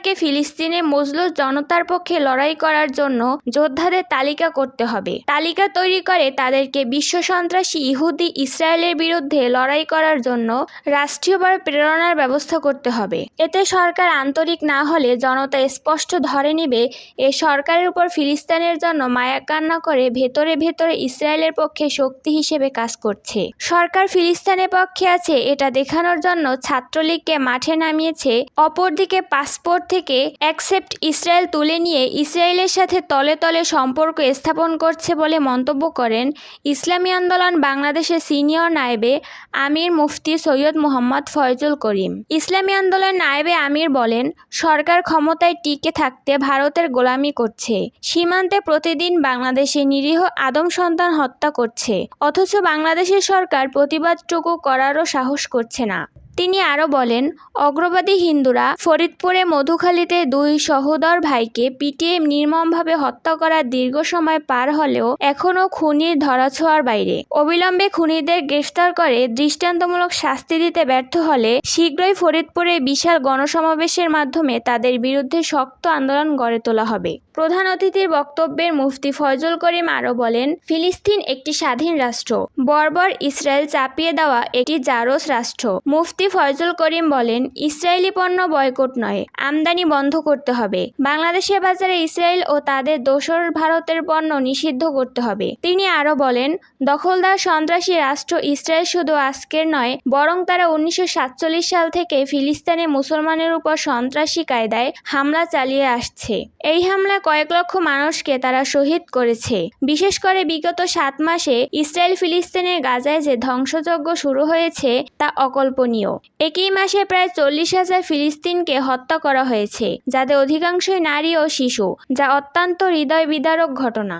সরকারকে ফিলিস্তিনে মজলুস জনতার পক্ষে লড়াই করার জন্য যোদ্ধাদের তালিকা করতে হবে। তালিকা তৈরি করে তাদেরকে বিশ্ব সন্ত্রাসী ইহুদি ইসরায়েলের বিরুদ্ধে লড়াই করার জন্য রাষ্ট্রীয়ভাবে প্রেরণার ব্যবস্থা করতে হবে। এতে সরকার আন্তরিক না হলে জনতা স্পষ্ট ধরে নেবে এ সরকারের উপর ফিলিস্তিনের জন্য মায়া কান্না করে ভেতরে ভেতরে ইসরায়েলের পক্ষে শক্তি হিসেবে কাজ করছে। সরকার ফিলিস্তিনের পক্ষে আছে এটা দেখানোর জন্য ছাত্রলীগকে মাঠে নামিয়েছে। অপরদিকে পাসপোর্ট থেকে অ্যাকসেপ্ট ইসরায়েল তুলে নিয়ে ইসরায়েলের সাথে তলে তলে সম্পর্ক স্থাপন করছে বলে মন্তব্য করেন ইসলামী আন্দোলন বাংলাদেশের সিনিয়র নায়েবে আমির মুফতি সৈয়দ মোহাম্মদ ফয়জুল করিম। ইসলামী আন্দোলন নায়েবে আমির বলেন, সরকার ক্ষমতায় টিকে থাকতে ভারতের গোলামি করছে। সীমান্তে প্রতিদিন বাংলাদেশে নিরীহ আদম সন্তান হত্যা করছে, অথচ বাংলাদেশের সরকার প্রতিবাদটুকু করারও সাহস করছে না। তিনি আরও বলেন, অগ্রবাদী হিন্দুরা ফরিদপুরে মধুখালীতে 2 সহোদর ভাইকে পিটিয়ে নির্মমভাবে হত্যা করার দীর্ঘ সময় পার হলেও এখনও খুনির ধরাছোঁয়ার বাইরে। অবিলম্বে খুনিদের গ্রেফতার করে দৃষ্টান্তমূলক শাস্তি দিতে ব্যর্থ হলে শীঘ্রই ফরিদপুরে বিশাল গণসমাবেশের মাধ্যমে তাদের বিরুদ্ধে শক্ত আন্দোলন গড়ে তোলা হবে। প্রধান অতিথির বক্তব্যের মুফতি ফয়জুল করিম আরও বলেন, ফিলিস্তিন একটি স্বাধীন রাষ্ট্র, বর্বর ইসরায়েল চাপিয়ে দেওয়া একটি জারজ রাষ্ট্র। মুফতি ফয়জুল করিম বলেন, ইসরায়েলি পণ্য বয়কট নয়, আমদানি বন্ধ করতে হবে। বাংলাদেশের বাজারে ইসরায়েল ও তাদের দোসর ভারতের পণ্য নিষিদ্ধ করতে হবে। তিনি আরও বলেন, দখলদার সন্ত্রাসী রাষ্ট্র ইসরায়েল শুধু আজকের নয়, বরং তারা 1947 সাল থেকে ফিলিস্তিনে মুসলমানের উপর সন্ত্রাসী কায়দায় হামলা চালিয়ে আসছে। এই হামলায় কয়েক লক্ষ মানুষকে তারা শহীদ করেছে। বিশেষ করে বিগত 7 মাসে ইসরায়েল ফিলিস্তিনের গাজায় যে ধ্বংসযজ্ঞ শুরু হয়েছে তা অকল্পনীয়। একই মাসে প্রায় 40,000 ফিলিস্তিনকে হত্যা করা হয়েছে, যাদের অধিকাংশই নারী ও শিশু, যা অত্যন্ত হৃদয় বিদারক ঘটনা।